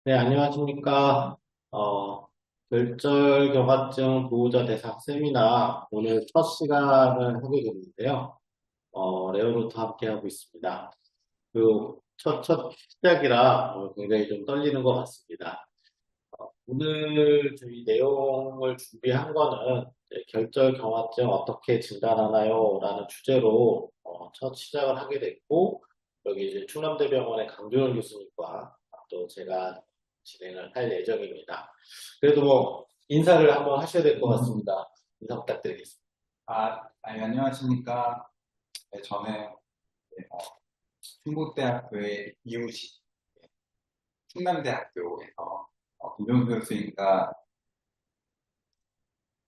네, 안녕하십니까. 결절경화증 보호자 대상 세미나 오늘 첫 시간을 하게 됐는데요. 레오노트 함께 하고 있습니다. 첫 시작이라 굉장히 좀 떨리는 것 같습니다. 오늘 저희 내용을 준비한 거는 이제 결절경화증 어떻게 진단하나요? 라는 주제로 첫 시작을 하게 됐고, 여기 이제 충남대병원의 강준원 교수님과 또 제가 진행을 할 예정입니다. 그래도 뭐 인사를 한번 하셔야 될 것 같습니다. 인사 부탁드리겠습니다. 안녕하십니까. 네, 저는 네, 충북대학교의 이우시, 충남대학교에서 김종수 교수님과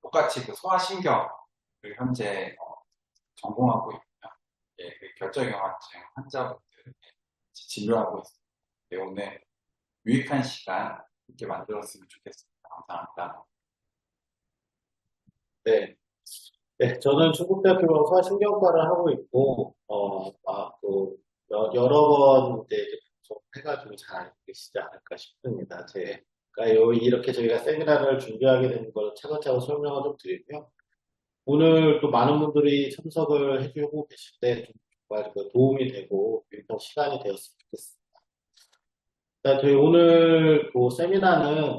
똑같이 그 소아신경을 현재 전공하고 있고요. 예, 그 결절경화증 환자분들 진료하고 있습니다. 네, 오늘 유익한 시간 이렇게 만들었으면 좋겠습니다. 감사합니다. 네. 네, 저는 충북대학교 소아신경과를 하고 있고, 여러 번 이제 좀 해가지고 잘 알고 계시지 않을까 싶습니다. 이렇게 저희가 세미나를 준비하게 된 걸 차근차근 설명을 좀 드리고요. 오늘 또 많은 분들이 참석을 해주고 계실 때 좀 정말 그 도움이 되고 유익한 시간이 되었으면 좋겠습니다. 자, 저희 오늘 그 세미나는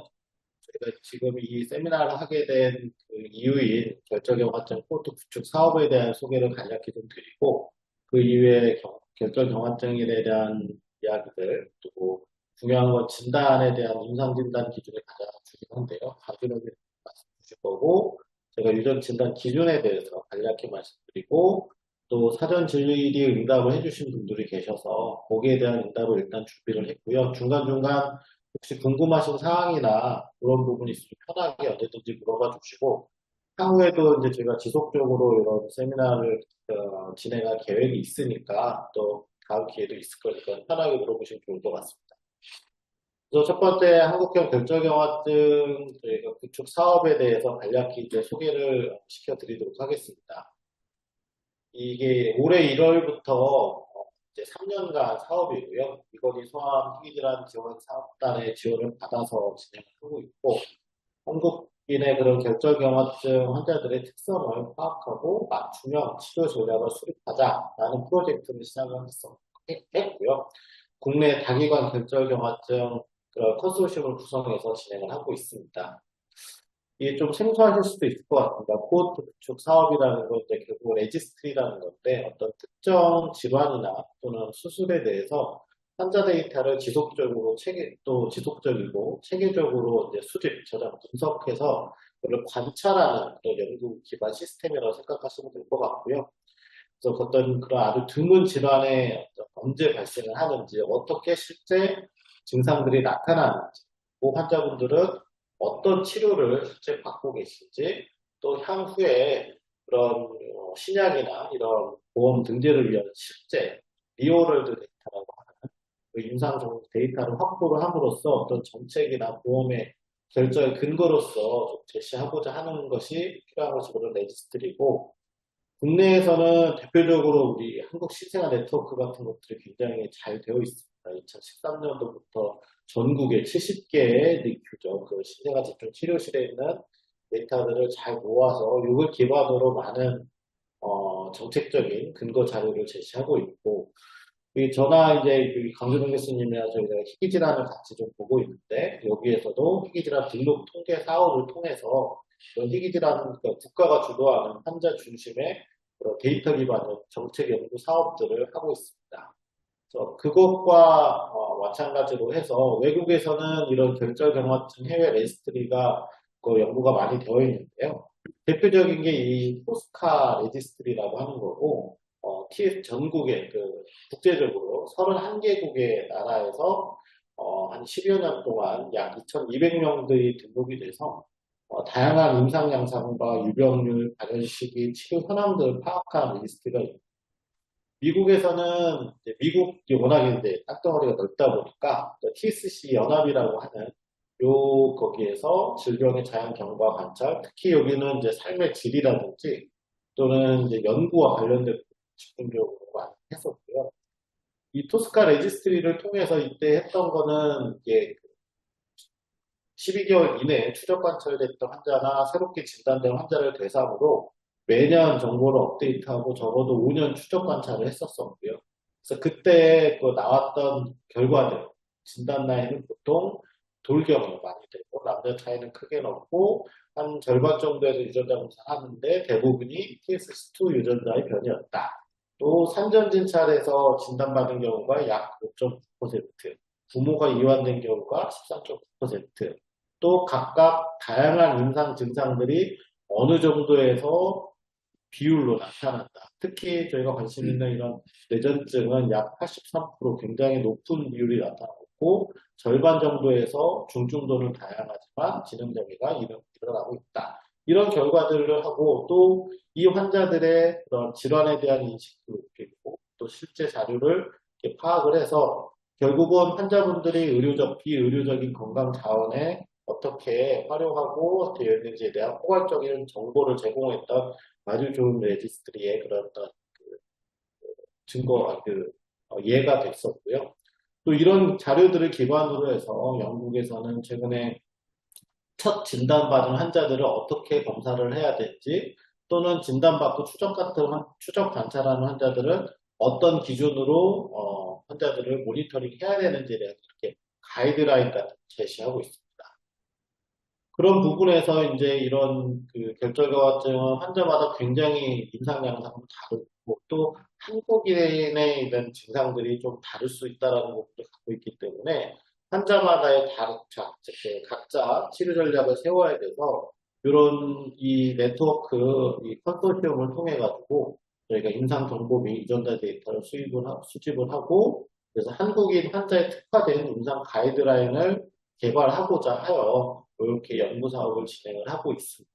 저희가 지금 이 세미나를 하게 된 그 이유인 결절경화증 코드 구축 사업에 대한 소개를 간략히 좀 드리고 그 이후에 결절경화증에 대한 이야기들 또 중요한 건 진단에 대한 임상진단 기준이 가장 중요한데요. 가주는 말씀 주실 거고 제가 유전 진단 기준에 대해서 간략히 말씀드리고 또 사전 질의 응답을 해주신 분들이 계셔서 거기에 대한 응답을 일단 준비를 했고요. 중간중간 혹시 궁금하신 사항이나 그런 부분이 있으면 편하게 언제든지 물어봐 주시고, 향후에도 이제 제가 지속적으로 이런 세미나를 진행할 계획이 있으니까 또 다음 기회도 있을 거니까 편하게 물어보시면 좋을 것 같습니다. 그래서 첫 번째 한국형 결절경화증 저희가 구축 사업에 대해서 간략히 이제 소개를 시켜드리도록 하겠습니다. 이게 올해 1월부터 이제 3년간 사업이고요. 이건희 소아암 희귀질환 지원 사업단의 지원을 받아서 진행을 하고 있고, 한국인의 그런 결절경화증 환자들의 특성을 파악하고 맞춤형 치료 전략을 수립하자라는 프로젝트를 했고요. 국내 다기관 결절경화증 그런 컨소시엄을 구성해서 진행을 하고 있습니다. 이게 좀 생소하실 수도 있을 것 같습니다. 코호트 구축 사업이라는 건 이제 결국 레지스트리라는 건데 어떤 특정 질환이나 또는 수술에 대해서 환자 데이터를 또 지속적이고 체계적으로 이제 수집, 저장, 분석해서 그걸 관찰하는 그런 연구 기반 시스템이라고 생각하시면 될 것 같고요. 그래서 어떤 그런 아주 드문 질환에 언제 발생을 하는지, 어떻게 실제 증상들이 나타나는지, 그 환자분들은 어떤 치료를 실제 받고 계신지, 또 향후에 그런 신약이나 이런 보험 등재를 위한 실제 리얼월드 데이터라고 하는 그 임상 데이터를 확보를 함으로써 어떤 정책이나 보험의 결정의 근거로서 제시하고자 하는 것이 필요한 것이 그런 레지스트리고, 국내에서는 대표적으로 우리 한국 신생아 네트워크 같은 것들이 굉장히 잘 되어 있습니다. 2013년도부터 전국에 70개의 니큐죠. 그 신생아 집중 치료실에 있는 데이터들을 잘 모아서 이걸 기반으로 많은 정책적인 근거 자료를 제시하고 있고, 저나 이제 강준호 교수님이랑 저희가 희귀질환을 같이 좀 보고 있는데 여기에서도 희귀질환 등록 통계 사업을 통해서 그런 희귀질환 그러니까 국가가 주도하는 환자 중심의 그런 데이터 기반의 정책 연구 사업들을 하고 있습니다. 그래서 그것과 마찬가지로 해서 외국에서는 이런 결절경화증 해외 레지스트리가 그 연구가 많이 되어 있는데요. 대표적인 게 이 포스카 레지스트리라고 하는 거고, TS 전국에 국제적으로 31개국의 나라에서 한 10여 년 동안 약 2,200명들이 등록이 돼서 다양한 임상 양상과 유병률, 발현 시기, 치료 현황들을 파악하는 리스트가 있습니다. 미국에서는 미국이 워낙에 이제 땅덩어리가 넓다 보니까 TSC 연합이라고 하는 거기에서 질병의 자연 경과 관찰, 특히 여기는 이제 삶의 질이라든지 또는 이제 연구와 관련된 집중적으로 많이 했었고요. 이 토스카 레지스트리를 통해서 이때 했던 거는 이게 12개월 이내에 추적 관찰됐던 환자나 새롭게 진단된 환자를 대상으로 매년 정보를 업데이트하고 적어도 5년 추적 관찰을 했었었고요. 그래서 그때 그 나왔던 결과들, 진단 나이는 보통 돌경이 많이 되고 남자 차이는 크게 없고 한 절반 정도에서 유전자 검사를 하는데 대부분이 TSC2 유전자의 변이였다. 또 산전진찰에서 진단받은 경우가 약 5.9%, 부모가 이완된 경우가 13.9%, 또 각각 다양한 임상 증상들이 어느 정도에서 비율로 나타난다. 특히 저희가 관심 있는 이런 뇌전증은 약 83% 굉장히 높은 비율이 나타나고 절반 정도에서 중증도는 다양하지만 진행장애가 일어나고 있다. 이런 결과들을 하고 또 이 환자들의 그런 질환에 대한 인식도 높이고 또 실제 자료를 이렇게 파악을 해서 결국은 환자분들이 비의료적인 건강 자원에 어떻게 활용하고 되어 있는지에 대한 포괄적인 정보를 제공했던 아주 좋은 레지스트리의 그런 어떤 예가 됐었고요. 또 이런 자료들을 기반으로 해서 영국에서는 최근에 첫 진단받은 환자들을 어떻게 검사를 해야 될지 또는 진단받고 추적 관찰하는 환자들은 어떤 기준으로 환자들을 모니터링 해야 되는지에 대해서 이렇게 가이드라인 같은 제시하고 있습니다. 그런 부분에서 이제 이런 그 결절경화증은 환자마다 굉장히 임상 양상도 다르고 또 한국인의 이런 증상들이 좀 다를 수 있다라는 것도 갖고 있기 때문에 환자마다의 각자 치료 전략을 세워야 돼서 이런 이 네트워크, 이 컨소시엄을 통해 가지고 저희가 임상 정보 및 유전자 데이터를 수집을 하고 그래서 한국인 환자에 특화된 임상 가이드라인을 개발하고자 하여 이렇게 연구 사업을 진행을 하고 있습니다.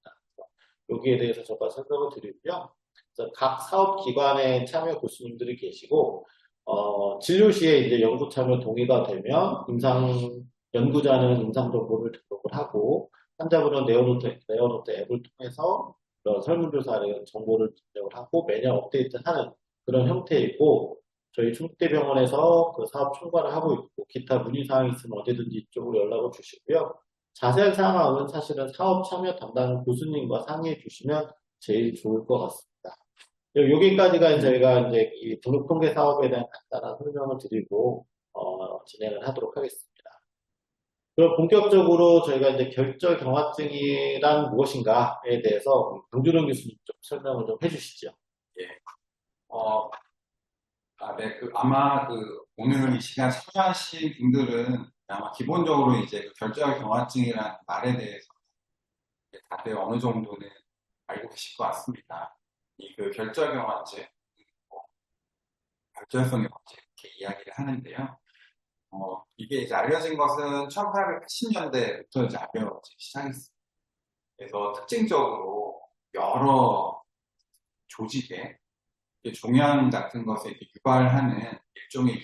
여기에 대해서 제가 설명을 드리고요. 그래서 각 사업 기관에 참여 교수님들이 계시고 진료 시에 이제 연구 참여 동의가 되면 연구자는 임상 정보를 등록을 하고 환자분은 네오노트 앱을 통해서 그런 설문조사를 정보를 입력을 하고 매년 업데이트하는 그런 형태이고 저희 충북대병원에서 그 사업 총괄을 하고 있고 기타 문의사항이 있으면 언제든지 이쪽으로 연락을 주시고요. 자세한 사항은 사실은 사업 참여 담당 교수님과 상의해 주시면 제일 좋을 것 같습니다. 여기까지가 저희가 이제 이 등록통계 사업에 대한 간단한 설명을 드리고 진행을 하도록 하겠습니다. 그럼 본격적으로 저희가 이제 결절경화증이란 무엇인가에 대해서 강준원 교수님 좀 설명을 좀 해주시죠. 예. 네, 아마 오늘 이 시간 참여하신 분들은 아마 기본적으로 이제 결절 경화증이라는 말에 대해서 다들 어느 정도는 알고 계실 것 같습니다. 이 결절 경화증, 뭐, 결절성 경화증 이렇게 이야기를 하는데요. 이게 이제 알려진 것은 1880년대부터 이제 알려지기 시작했습니다. 그래서 특징적으로 여러 조직에 종양 같은 것에 유발하는 일종의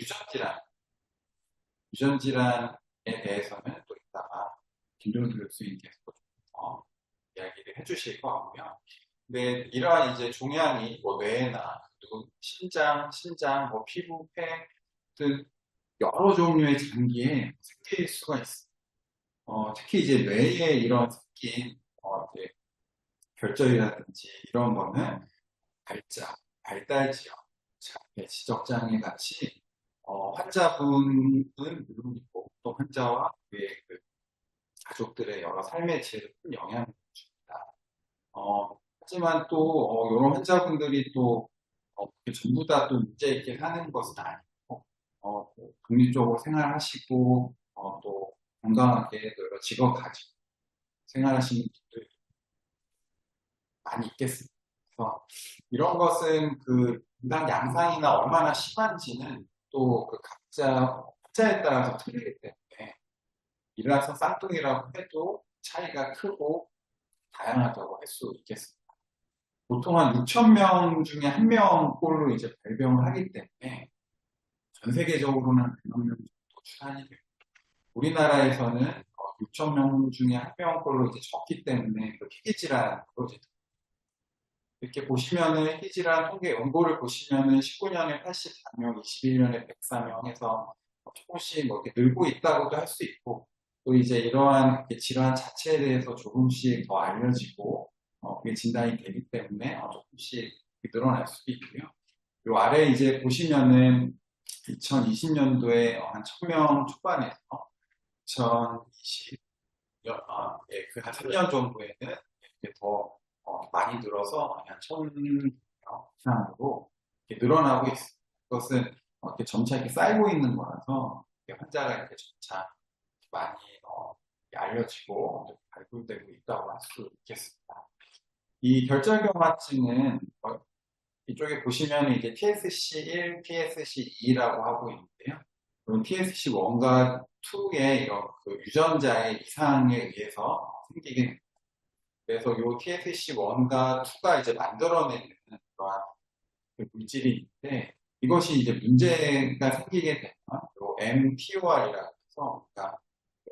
유전질환에 대해서는 또 이따가 김종수 교수님께서 이야기를 해주실 것 같고요. 근데 이러한 이제 종양이 뭐 뇌나 심장, 뭐 피부, 폐 등 여러 종류의 장기에 생길 수가 있습니다. 특히 이제 뇌에 이런 생긴 이제 결절이라든지 이런 거는 발달 지역, 지적장애 같이 환자분은 물론이고 또 환자와 그의 가족들의 여러 삶의 질에 큰 영향을 줍니다. 하지만 또 이런 환자분들이 또 전부 다 또 문제 있게 사는 것은 아니고 독립적으로 생활하시고 또 건강하게 또 여러 직업 가지고 생활하시는 분들이 많이 있겠습니다. 그래서 이런 것은 인간 양상이나 얼마나 심한지는 또 각자 환자에 따라서 틀리기 때문에 일어나서 쌍둥이라고 해도 차이가 크고 다양하다고 할 수 있겠습니다. 보통 한 6,000명 중에 1명꼴로 이제 발병을 하기 때문에 전 세계적으로는 100명 정도 추산이 됩니다. 우리나라에서는 6,000명 중에 1명꼴로 이제 적기 때문에 희귀질환으로 이제 이렇게 보시면은 희귀질환 통계 연고를 보시면은 19년에 84명, 21년에 104명 해서 조금씩 이렇게 늘고 있다고도 할 수 있고 또 이제 이러한 질환 자체에 대해서 조금씩 더 알려지고, 그게 진단이 되기 때문에 조금씩 늘어날 수도 있고요. 요 아래 이제 보시면은 2020년도에 한 1000명 초반에서 2020, 예, 그한 3년 정도에는 이렇게 더 많이 늘어서 한 1000명 이상으로 이렇게 늘어나고 있습니다. 그것은 이렇게 점차 이렇게 쌓이고 있는 거라서 이렇게 환자가 이렇게 점차 많이 알려지고 발굴되고 있다고 할 수 있겠습니다. 이 결절경화증은 이쪽에 보시면 이제 TSC1, TSC2라고 하고 있는데요. 그럼 TSC1과 2의 이런 그 유전자의 이상에 의해서 생기게 됩니다. 그래서 이 TSC1과 2가 이제 만들어내는 그러한 그 물질이 있는데 이것이 이제 문제가 생기게 되면 요 mTOR이라고 해서 그러니까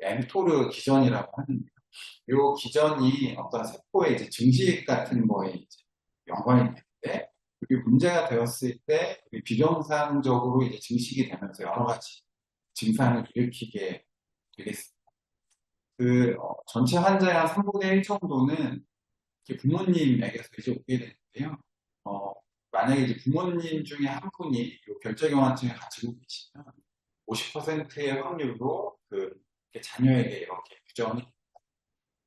mTOR 기전이라고 하는데요. 요 기전이 어떤 세포의 이제 증식 같은 거에 이제 연관이 되는데 그게 문제가 되었을 때 비정상적으로 이제 증식이 되면서 여러 가지 증상을 일으키게 되겠습니다. 전체 환자의 한 3분의 1 정도는 이렇게 부모님에게서 이제 오게 되는데요. 어, 만약에 이제 부모님 중에 한 분이 이 결절경화증을 가지고 계시면 50%의 확률로 이렇게 자녀에게 이렇게 유전이.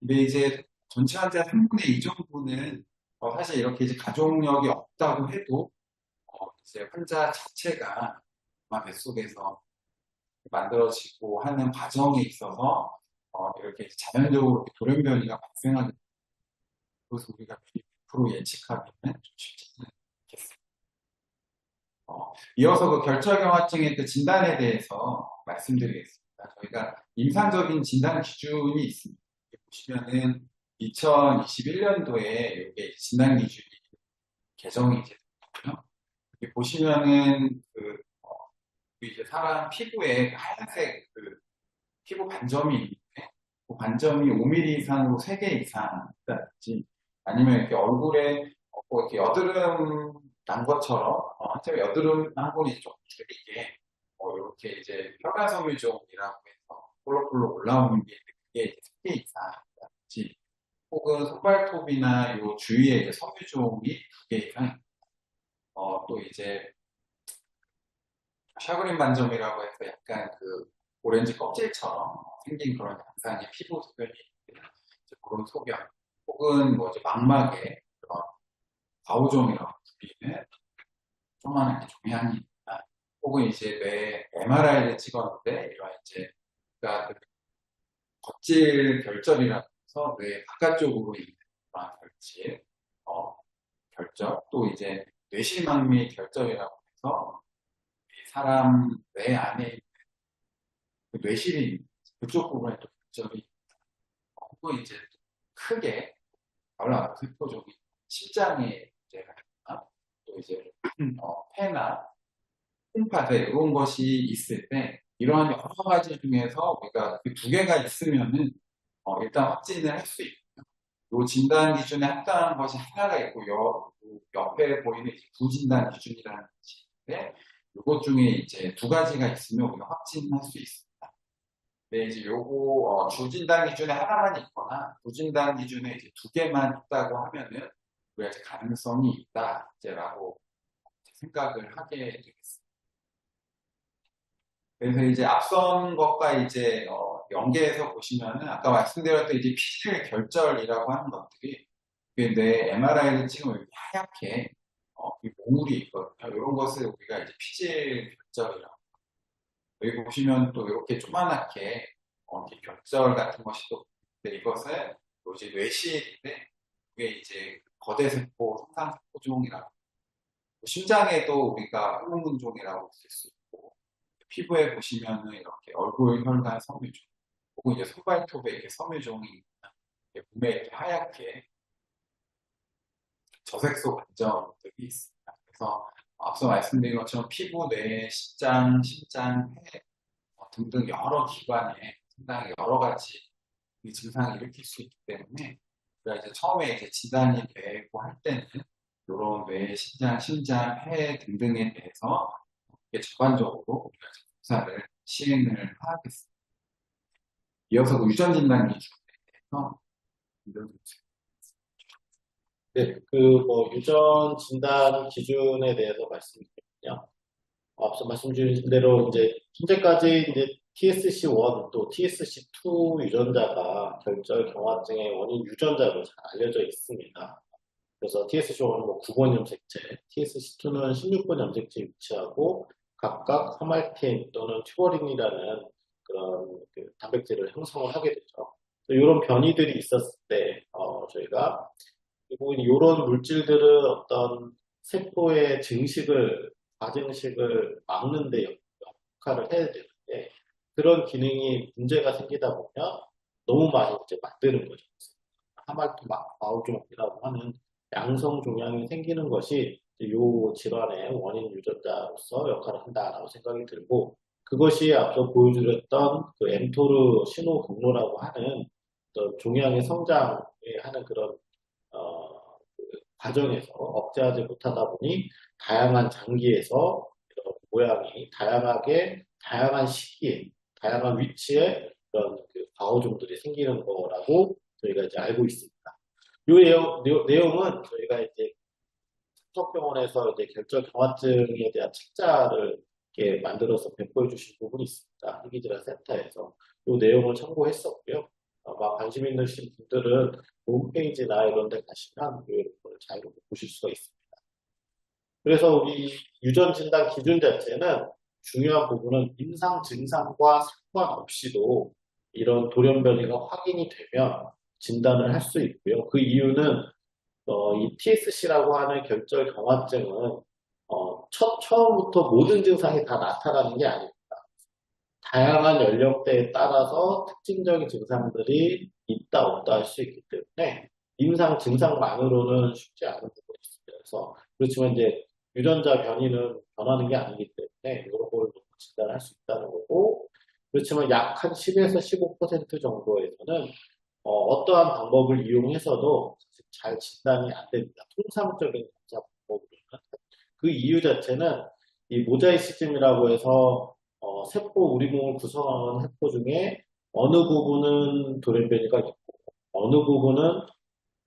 근데 이제 전체 환자 3분의 2 정도는 사실 이렇게 이제 가족력이 없다고 해도 이제 환자 자체가 아마 뱃속에서 만들어지고 하는 과정에 있어서 이렇게 자연적으로 돌연변이가 발생하게 되고 그래서 우리가 100% 예측하기는 좀 쉽지는 않겠습니다. 이어서 그 결절경화증의 그 진단에 대해서 말씀드리겠습니다. 저희가 임상적인 진단 기준이 있습니다. 보시면은 2021년도에 이게 진단 기준이 개정이 이제 됐고요. 여기 보시면은 이제 사람 피부에 하얀색 피부 반점이 있는데 그 반점이 5mm 이상으로 3개 이상 있다든지 아니면 이렇게 얼굴에 이렇게 여드름 난 것처럼 한참 여드름하고 이제 좀 틀리게 이렇게 이제 혈관섬유종이라고 해서 볼록볼록 올라오는 게 그게 이제 3개 이상이라든지 혹은 손발톱이나 요 주위에 이제 섬유종이 2개 이상 또 이제 샤그린 반점이라고 해서 약간 오렌지 껍질처럼 생긴 그런 양상의 피부 소변이 있는데 그런 소변 혹은 뭐 이제 망막에 그런 과우종이라고 불리는 조그마한 종양이 있다. 혹은 이제 뇌 MRI를 찍었는데 이런 이제 그러니까 껍질 결절이라고 해서 뇌 바깥쪽으로 있는 그런 결질, 결절 또 이제 뇌실망미 결절이라고 해서 사람 뇌 안에 있는 뇌실이 그쪽 부분에 또 결절이 혹은 이제 크게 올라가는 세포종이 심장에 문제가 있거나 또 이제 폐나 콩팥에 이런 것이 있을 때 이러한 여러 가지 중에서 우리가 그 2개가 있으면은 일단 확진을 할 수 있고요. 이 진단 기준에 합당한 것이 하나가 있고 옆에 보이는 부진단 기준이라는 것이 있는데 이것 중에 이제 2가지가 있으면 우리가 확진할 수 있습니다. 네, 이제 요거 주진단 기준에 하나만 있거나 부진단 기준에 이제 2개만 있다고 하면은 우리가 이제 가능성이 있다 이제라고 생각을 하게 되겠습니다. 그래서 이제 앞선 것과 이제 연계해서 보시면은 아까 말씀드렸던 이제 피질 결절이라고 하는 것들이 뇌 MRI를 찍으면 이렇게 하얗게 몽울이 있거든요. 이런 것을 우리가 이제 피질 결절이라고. 여기 보시면 또 이렇게 조그맣게 이렇게 결절 같은 것이 또 이것은 이제 뇌실인데 그게 이제 거대세포 손상세포종이라고 심장에도 우리가 호르몬종이라고 쓸 수 있고 피부에 보시면은 이렇게 얼굴 혈관 섬유종 혹은 이제 손발톱에 이렇게 섬유종이 몸에 이렇게 하얗게 저색소 반점들이 있습니다. 그래서 앞서 말씀드린 것처럼 피부, 뇌, 심장, 폐 등등 여러 기관에 상당히 여러 가지 이 증상을 일으킬 수 있기 때문에 우리가 이제 처음에 이제 진단이 되고 할 때는 이런 뇌, 심장, 폐 등등에 대해서 전반적으로 우리가 검사를 시행을 하겠습니다. 이어서 그 유전 진단 기준에 대해서 김정수 교수님. 네, 뭐, 유전 진단 기준에 대해서 말씀드리면요. 앞서 말씀 주신 대로 이제 현재까지 이제 TSC1 또 TSC2 유전자가 결절 경화증의 원인 유전자로 잘 알려져 있습니다. 그래서 TSC1은 뭐 9번 염색체, TSC2는 16번 염색체 위치하고 각각 하말틴 또는 튜버린이라는 그런 단백질을 형성을 하게 되죠. 이런 변이들이 있었을 때 저희가 이런 물질들은 어떤 세포의 증식을 과증식을 막는 데 역할을 해야 되는데 그런 기능이 문제가 생기다 보면 너무 많이 이제 만드는 거죠. 하말토마우종이라고 하는 양성 종양이 생기는 것이 이 질환의 원인 유전자로서 역할을 한다라고 생각이 들고 그것이 앞서 보여드렸던 그 엠토르 신호 경로라고 하는 어떤 종양의 성장에 하는 그런 그 과정에서 억제하지 못하다 보니 다양한 장기에서 이런 모양이 다양한 시기에 다양한 위치에 그런 과호종들이 생기는 거라고 저희가 이제 알고 있습니다. 이 내용은 저희가 이제 삼성병원에서 이제 결절 경화증에 대한 책자를 이렇게 만들어서 배포해 주신 부분이 있습니다. 희귀질환 센터에서 이 내용을 참고했었고요. 아마 관심 있으신 분들은 홈페이지나 이런 데 가시면 이걸 자유롭게 보실 수가 있습니다. 그래서 우리 유전 진단 기준 자체는 중요한 부분은 임상 증상과 상관없이도 이런 돌연변이가 확인이 되면 진단을 할 수 있고요. 그 이유는 이 TSC라고 하는 결절 경화증은 처음부터 모든 증상이 다 나타나는 게 아닙니다. 다양한 연령대에 따라서 특징적인 증상들이 있다 없다 할 수 있기 때문에 임상 증상만으로는 쉽지 않은 부분이 있습니다. 그래서 그렇지만 이제 유전자 변이는 변하는 게 아니기 때문에 이런 걸 진단할 수 있다는 거고 그렇지만 약 한 10에서 15% 정도에서는 어떠한 방법을 이용해서도 사실 잘 진단이 안 됩니다. 통상적인 검사 방법으로는. 그 이유 자체는 이 모자이시즘이라고 해서 우리 몸을 구성하는 세포 중에 어느 부분은 돌연변이가 있고 어느 부분은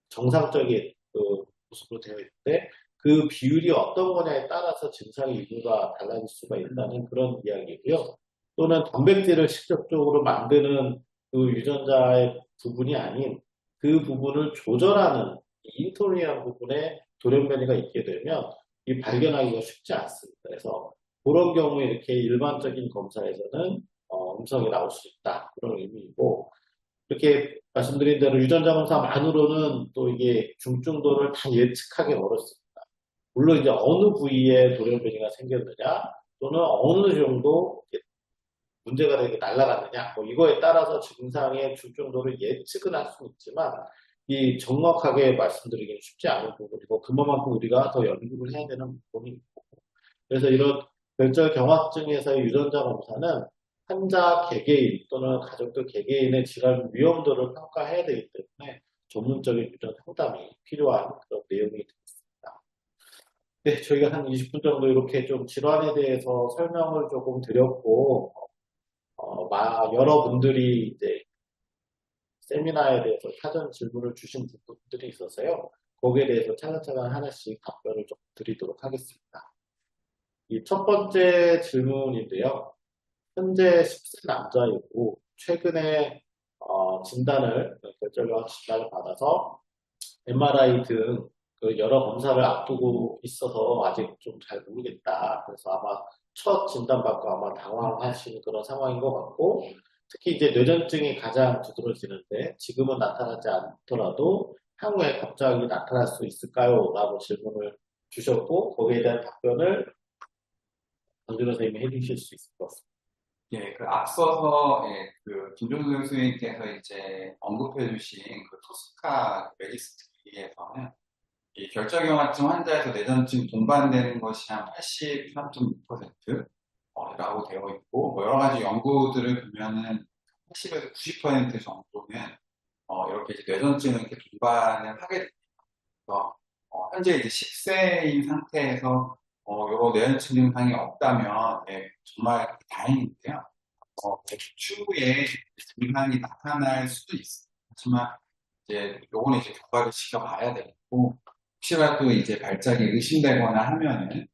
정상적인 그 모습으로 되어 있는데 그 비율이 어떤 거냐에 따라서 증상의 유무가 달라질 수가 있다는 그런 이야기고요. 또는 단백질을 직접적으로 만드는 그 유전자의 부분이 아닌 그 부분을 조절하는 인토리한 부분에 돌연변이가 있게 되면 이 발견하기가 쉽지 않습니다. 그래서 그런 경우에 이렇게 일반적인 검사에서는 음성이 나올 수 있다. 그런 의미이고 이렇게 말씀드린 대로 유전자 검사만으로는 또 이게 중증도를 다 예측하기 어렵습니다. 물론 이제 어느 부위에 돌연변이가 생겼느냐 또는 어느 정도 문제가 되게 날아갔느냐 뭐 이거에 따라서 증상의 중증도를 예측은 할 수 있지만 이 정확하게 말씀드리기는 쉽지 않은 부분이고 그만큼 우리가 더 연구를 해야 되는 부분이 있고 그래서 이런 결절 경화증에서의 유전자 검사는 환자 개개인 또는 가족들 개개인의 질환 위험도를 평가해야 되기 때문에 전문적인 유전 상담이 필요한 그런 내용이 되겠습니다. 네, 저희가 한 20분 정도 이렇게 좀 질환에 대해서 설명을 조금 드렸고 여러분들이 이제 세미나에 대해서 사전 질문을 주신 부분들이 있어서요. 거기에 대해서 차근차근 하나씩 답변을 좀 드리도록 하겠습니다. 이 첫 번째 질문인데요. 현재 10세 남자이고 최근에 결절경 진단을 받아서 MRI 등 그 여러 검사를 앞두고 있어서 아직 좀 잘 모르겠다. 그래서 아마 첫 진단받고 아마 당황하시는 그런 상황인 것 같고 특히 이제 뇌전증이 가장 두드러지는데 지금은 나타나지 않더라도 향후에 갑자기 나타날 수 있을까요? 라고 질문을 주셨고 거기에 대한 답변을 강준호 선생님이 해주실 수 있을 것 같습니다. 예, 그 앞서서 김종수 교수님께서 이제 언급해 주신 그 토스카 레지스트리에서는 이 결절경화증 환자에서 뇌전증 동반되는 것이 한 83.6% 라고 되어 있고 뭐 여러 가지 연구들을 보면은 80에서 90% 정도는 이렇게 이제 뇌전증을 이렇게 동반을 하게 됩니다. 그래서 현재 이제 10세인 상태에서 요런 뇌전증 증상이 없다면 정말 다행인데요. 추후에 증상이 나타날 수도 있어요. 하지만 이제 요거는 이제 경과를 지켜봐야 되고 혹시라도 이제 발작이 의심되거나 하면은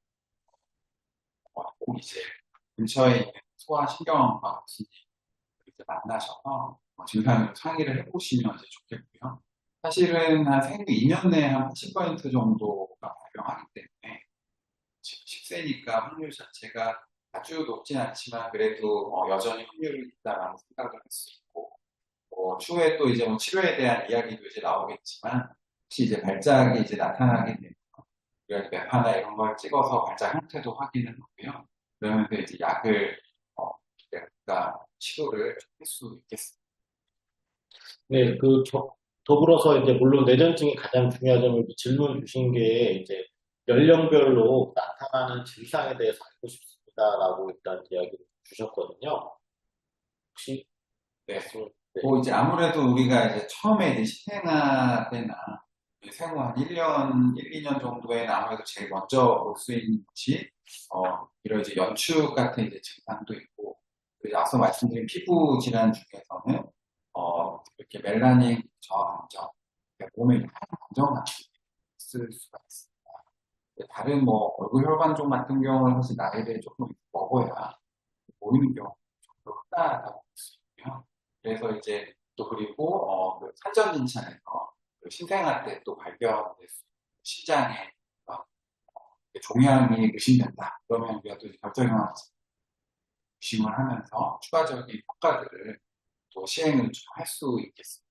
꼭 이제 근처에 있는 소아신경과 교수님 이제 만나셔서 증상을 상의를 해보시면 이제 좋겠고요. 사실은 한 생후 2년 내에 한 80% 정도가 발병하기 때문에 지금 10세니까 확률 자체가 아주 높진 않지만 그래도 여전히 확률이 있다라는 생각을 할 수 있고 추후에 또 이제 뭐 치료에 대한 이야기도 이제 나오겠지만 혹시 이제 발작이 이제 나타나게 되면 우리가 뇌파나 이런 걸 찍어서 발작 형태도 확인을 하고요. 그러면서 이제 약을 우리가 치료를 할 수 있겠습니다. 네, 더불어서 이제 물론 뇌전증이 가장 중요한 점을 질문 주신 게 이제 연령별로 나타나는 증상에 대해서 알고 싶습니다라고 일단 이야기를 주셨거든요. 혹시 네. 말씀을, 네. 이제 아무래도 우리가 이제 처음에 이제 신생아 때나 생후 한 1년, 1, 2년 정도에는 아무래도 제일 먼저 볼 수 있는 것이, 이런 이제 연축 같은 이제 증상도 있고, 그리고 앞서 말씀드린 피부 질환 중에서는, 이렇게 멜라닌 저항정, 그러니까 몸에 하얀 감정 같은 게 있을 수가 있습니다. 다른 뭐 얼굴 혈관종 같은 경우는 사실 나이를 조금 먹어야 보이는 경우가 좀 더 크다라고 볼 수 있고요. 그래서 이제 또 그리고 그 산전진창에서 그 신생아 때 또 발견될 수 있는 신장에 어, 종양이 의심된다. 그러면 우리가 또 결정형을 의심을 하면서 추가적인 평가들을 또 시행을 좀 할 수 있겠습니다.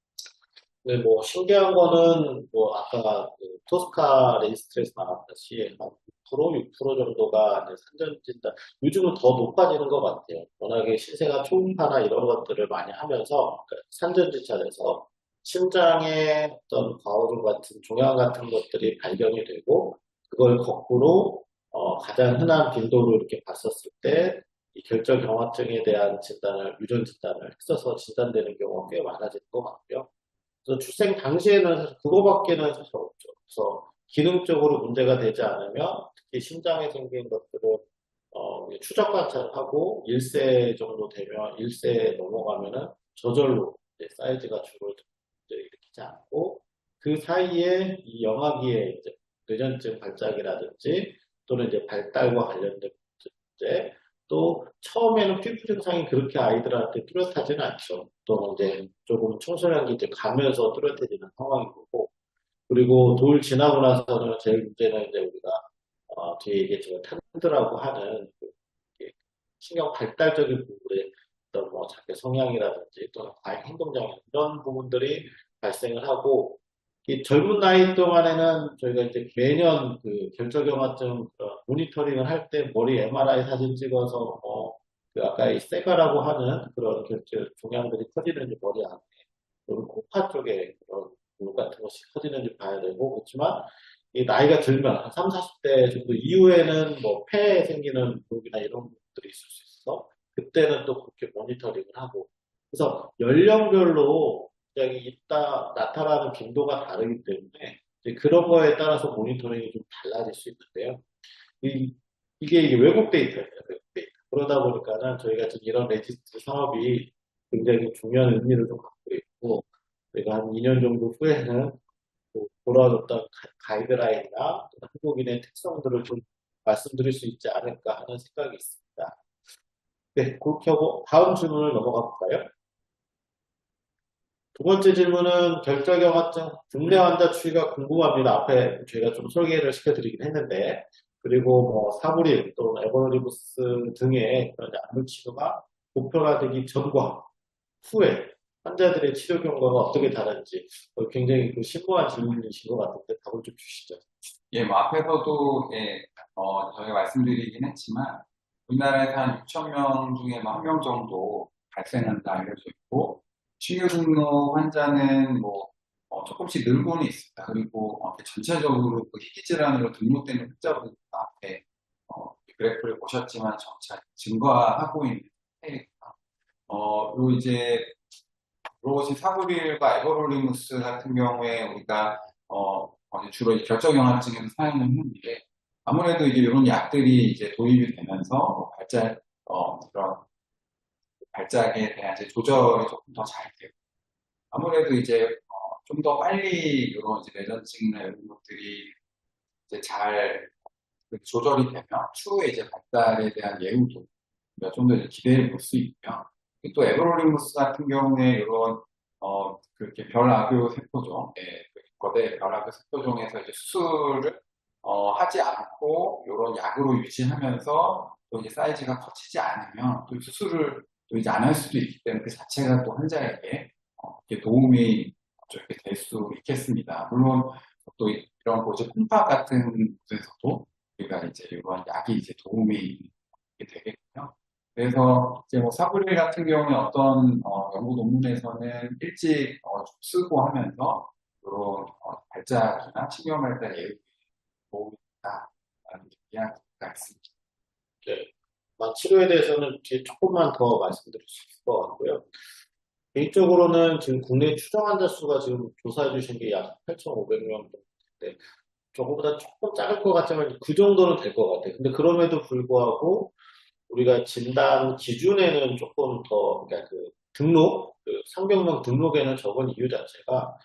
네, 뭐 신기한 거는 뭐 아까 그 토스카 레지스트에서 나왔듯이 한 6%, 6% 정도가 이제 산전진단 요즘은 더 높아지는 것 같아요. 워낙에 신생아 초음파나 이런 것들을 많이 하면서 그러니까 산전진단에서 심장의 어떤 과오종 같은 종양 같은 것들이 발견이 되고 그걸 거꾸로 가장 흔한 빈도로 이렇게 봤었을 때 이 결정경화증에 대한 진단을 유전 진단을 했어서 진단되는 경우가 꽤 많아지는 것 같고요. 그래서 출생 당시에는 사실 그거밖에는 사실 없죠. 그래서 기능적으로 문제가 되지 않으면 특히 심장에 생긴 것들은 추적 관찰하고 1세 정도 되면 1세 넘어가면은 저절로 이제 사이즈가 일으키지 않고 그 사이에 이 영아기에 이제 뇌전증 발작이라든지 또는 이제 발달과 관련된 문제 또 처음에는 피부 증상이 그렇게 아이들한테 뚜렷하지는 않죠. 또 이제 조금 청소년기 이제 가면서 뚜렷해지는 상황인 거고 그리고 돌 지나고 나서는 제일 문제는 이제 우리가 뒤에 얘기했지만 탄드라고 하는 이렇게 신경 발달적인 부분에 어떤 뭐 자기 성향이라든지 또는 과잉 행동장애 이런 부분들이 발생을 하고 이 젊은 나이 동안에는 저희가 이제 매년 그 결절경화증 모니터링을 할 때 머리 MRI 사진 찍어서 그 아까 이 세가라고 하는 그런 결절 종양들이 커지는지 머리 안에 또는 코파 쪽에 그런 부분 같은 것이 커지는지 봐야 되고 그렇지만 이 나이가 들면 한 3, 40대 정도 이후에는 뭐 폐에 생기는 부분이나 이런 부분들이 있을 수 있어. 그때는 또 그렇게 모니터링을 하고 그래서 연령별로 굉장히 나타나는 빈도가 다르기 때문에 이제 그런 거에 따라서 모니터링이 좀 달라질 수 있는데요. 이게 외국 데이터예요. 외국 데이터. 그러다 보니까는 저희가 지금 이런 레지스트 사업이 굉장히 중요한 의미를 좀 갖고 있고 저희가 한 2년 정도 후에는 돌아왔던 가이드라인이나 한국인의 특성들을 좀 말씀드릴 수 있지 않을까 하는 생각이 있습니다. 네, 그렇게 하고 다음 질문을 넘어가 볼까요? 두 번째 질문은 결절경화증 국내 환자 추이가 궁금합니다. 앞에 저희가 좀 소개를 시켜드리긴 했는데 그리고 뭐 사부린 또는 에버노리부스 등의 그런 약물 치료가 보편화되기 전과 후에 환자들의 치료 경과가 어떻게 다른지 굉장히 그 심오한 질문이신 것 같은데 답을 좀 주시죠. 예, 뭐 앞에서도 저희가 말씀드리긴 했지만 우리나라에서 한 6천 명 중에 뭐 1명 정도 발생한다 알려져 있고 신규 등록 환자는 뭐 조금씩 늘고는 있습니다. 그리고 전체적으로 그 희귀 질환으로 등록되는 환자분 앞에 그래프를 보셨지만 점차 증가하고 있는 상태입니다. 그리고 이제 물어보신 사브릴과 에버롤리무스 같은 경우에 우리가 주로 결정경화증에서 사용을 했는데 아무래도 이제 이런 약들이 이제 도입이 되면서 발달 그런 발작에 대한 이제 조절이 조금 더 잘 되고, 아무래도 이제 좀 더 빨리 이런 이제 뇌전증이나 이런 것들이 이제 잘 조절이 되면 추후에 이제 발달에 대한 예후도 좀 더 기대해 볼 수 있고요. 또 에버로리무스 같은 경우에 이런 그렇게 별악교 세포종, 예, 그 거대 별악교 세포종에서 이제 수술을 하지 않고 이런 약으로 유지하면서 또 이제 사이즈가 커지지 않으면 또 수술을 또 이제 안 할 수도 있기 때문에 그 자체가 또 환자에게 이렇게 도움이 좀 이렇게 될 수 있겠습니다. 물론 또 이런 고지 콩팥 같은 곳에서도 우리가 이제 이런 약이 이제 도움이 되겠고요. 그래서 이제 뭐 사브릴 같은 경우에 어떤 연구 논문에서는 일찍 좀 쓰고 하면서 이런 발작이나 신경 발달 예후에 도움이 된다라는 이야기가 있습니다. 네. 치료에 대해서는 뒤에 조금만 더 말씀드릴 수 있을 것 같고요. 개인적으로는 지금 국내 추정 환자 수가 지금 조사해 주신 게 약 8,500명 정도인데, 저거보다 조금 작을 것 같지만 그 정도는 될 것 같아요. 근데 그럼에도 불구하고 우리가 진단 기준에는 조금 더, 그러니까 그 등록, 그 상병명 등록에는 적은 이유 자체가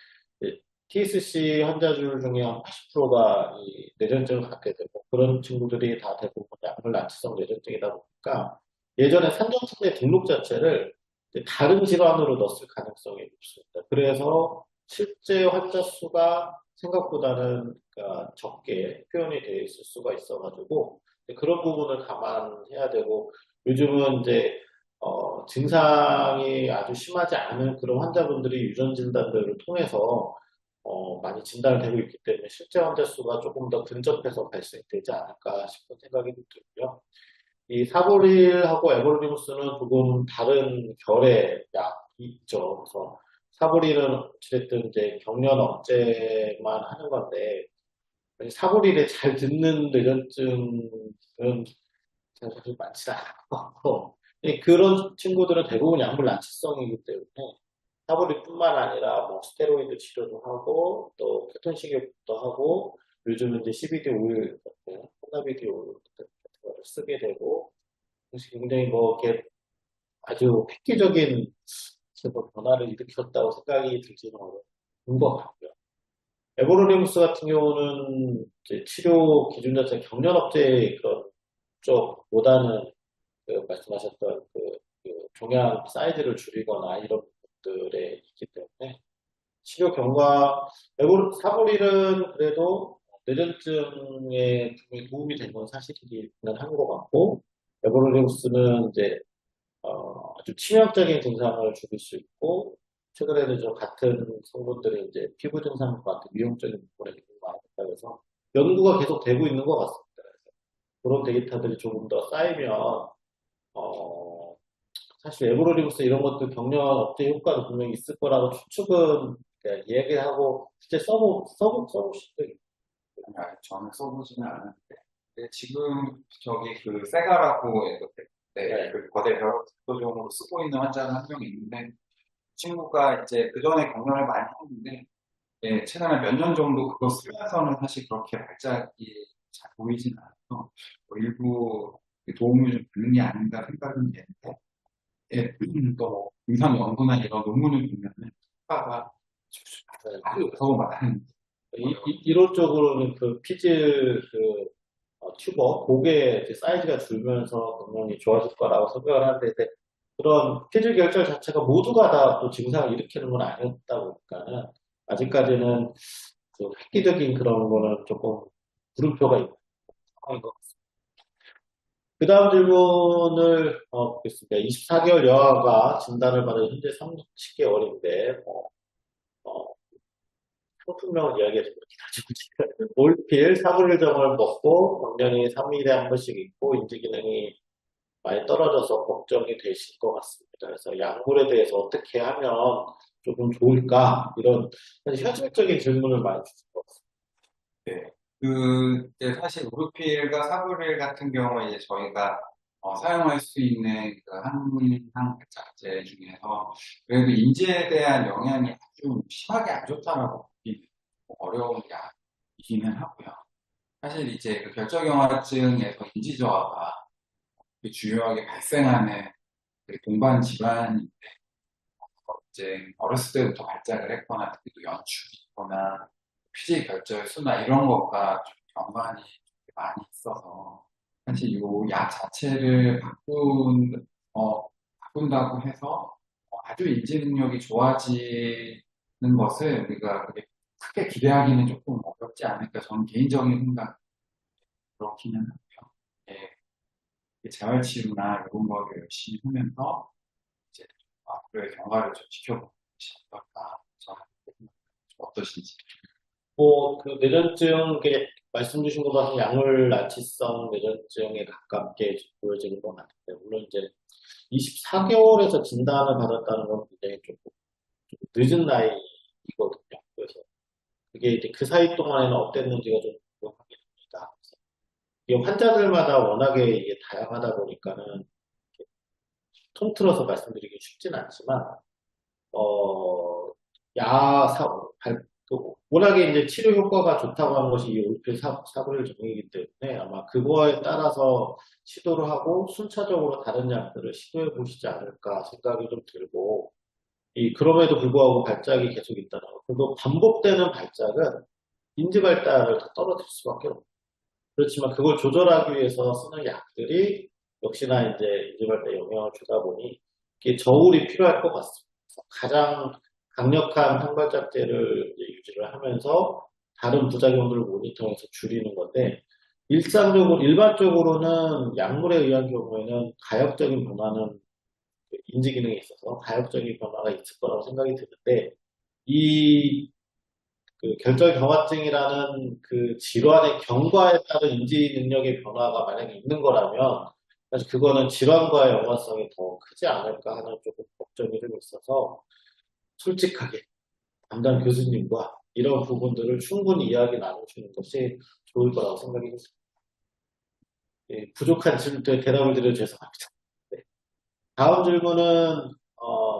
TSC 환자들 중에 한 80%가 이 뇌전증을 갖게 되고 그런 친구들이 다 대부분 약물 난치성 뇌전증이다 보니까 예전에 산전증의 등록 자체를 이제 다른 질환으로 넣었을 가능성이 높습니다. 그래서 실제 환자 수가 생각보다는 그러니까 적게 표현이 되어 있을 수가 있어가지고 그런 부분을 감안해야 되고 요즘은 이제 증상이 아주 심하지 않은 그런 환자분들이 유전 진단들을 통해서 많이 진단을 되고 있기 때문에 실제 환자 수가 조금 더 근접해서 발생되지 않을까 싶은 생각이 들고요. 이 사보릴하고 에볼리무스는 조금 다른 결의 약이 있죠. 그래서 사보릴은 어쨌든 이제 경련 억제만 하는 건데 사보릴에 잘 듣는 뇌전증은 사실 많지 않고 그런 친구들은 대부분 약물 난치성이기 때문에 사보릴뿐만 아니라 뭐 스테로이드 치료도 하고 또 케톤식이도 하고 요즘은 이제 CBD 오일 같은 코나비디 오일 같은 거를 쓰게 되고 굉장히 뭐 이렇게 아주 획기적인 제법 변화를 일으켰다고 생각이 들지는 않은 것 같고요. 에버로리무스 같은 경우는 이제 치료 기준 자체 경련 억제 그런 쪽보다는 그 말씀하셨던 종양 사이즈를 줄이거나 이런 것들에 있기 때문에 치료 경과 사보릴은 그래도 뇌전증에 도움이 되는 건 사실이기는 한 것 같고 에버로리무스는 이제 아주 치명적인 증상을 줄일 수 있고 최근에는 좀 같은 성분들이 이제 피부 증상과 같은 미용적인 부분에 많았다 해서 연구가 계속 되고 있는 것 같습니다. 그런 데이터들이 조금 더 쌓이면 어, 사실 에브로리무스 이런 것도 경련 억제 효과도 분명히 있을 거라고 추측은 얘기하고 실제 써보신 적이 아니, 저는 써보지는 않았는데, 근데 지금 저기 그 세가라고 해서 네, 그 거대 벼락도종으로 쓰고 있는 환자가 한 명 있는데, 그 친구가 이제 그 전에 경련을 많이 했는데, 예, 최근에 몇 년 정도 그거 쓰면서는 사실 그렇게 발작이 잘 보이진 않아서 뭐 일부 도움을 좀 받는 게 아닌가 생각은 되는데, 예, 또 임상 연구나 이런 논문을 보면은 효과가 아주 더 많은 이론적으로는 그 피즈 튜버 고개 이제 사이즈가 줄면서 분명히 좋아질 거라고 생각을 하는데 그런 피질 결절 자체가 모두가 다 또 증상을 일으키는 건 아니었다 보니까는 아직까지는 그 획기적인 그런 거는 조금 물음표가 있는 상황인 것 같습니다. 그 다음 질문을 보겠습니다. 24개월 여아가 진단을 받은 현재 30개월인데 상품명을 이야기해서 그렇게 가지고 지금 올필 사불점을 먹고 당연히 3일에 한 번씩 있고 인지 기능이 많이 떨어져서 걱정이 되실 것 같습니다. 그래서 약물에 대해서 어떻게 하면 조금 좋을까? 이런 현실적인 질문을 많이 주실 것 같습니다. 네. 그, 이제 사실 우르필과 사브릴 같은 경우에 이제 저희가 사용할 수 있는 그 항상 발작제 중에서 그래도 인지에 대한 영향이 아주 심하게 안 좋다라고 보기 어려운 약이기는 하고요. 사실 이제 그 결정경화증에서 인지 저하가 주요하게 발생하는 동반 집안인데 이제 어렸을 때부터 발작을 했거나 특히 또 연축이 있거나 피지 결절 수나 이런 것과 좀 연관이 많이 있어서 사실 이 약 자체를 바꾼다고 해서 아주 인지 능력이 좋아지는 것을 우리가 그렇게 크게 기대하기는 조금 어렵지 않을까 저는 개인적인 생각 그렇기는 하고요. 예, 재활치료나 이런 거를 열심히 하면서 이제 앞으로의 경과를 좀 지켜보는 것이 어떨까 저는 어떠신지. 그 뇌전증, 말씀 주신 것처럼 약물 난치성 뇌전증에 가깝게 보여지는 것 같은데, 물론 이제 24개월에서 진단을 받았다는 건 굉장히 조금 좀 늦은 나이거든요. 그래서 그게 이제 그 사이 동안에는 어땠는지가 좀 궁금하게 됩니다. 그래서 이게 환자들마다 워낙에 이게 다양하다 보니까는 이렇게 통틀어서 말씀드리기 쉽진 않지만, 어, 야, 사, 워낙에 이제 치료 효과가 좋다고 하는 것이 이 올필 사고를 정의이기 때문에 아마 그거에 따라서 시도를 하고 순차적으로 다른 약들을 시도해 보시지 않을까 생각이 좀 들고, 그럼에도 불구하고 발작이 계속 있다는 거. 그리고 반복되는 발작은 인지 발달을 더 떨어뜨릴 수밖에 없어요. 그렇지만 그걸 조절하기 위해서 쓰는 약들이 역시나 이제 인지 발달에 영향을 주다 보니 이게 저울이 필요할 것 같습니다. 가장 강력한 항발작제를 이제 유지를 하면서 다른 부작용들을 모니터해서 줄이는 건데 일반적으로는 약물에 의한 경우에는 가역적인 변화는 그 인지 기능에 있어서 가역적인 변화가 있을 거라고 생각이 드는데 이 결절 경화증이라는 그 질환의 경과에 따른 인지 능력의 변화가 만약에 있는 거라면 사실 그거는 질환과의 연관성이 더 크지 않을까 하는 조금 걱정이 좀 있어서 솔직하게 담당 교수님과 이런 부분들을 충분히 이야기 나누시는 것이 좋을 거라고 생각이 듭니다. 부족한 질문에 대답을 드려 죄송합니다. 네. 다음 질문은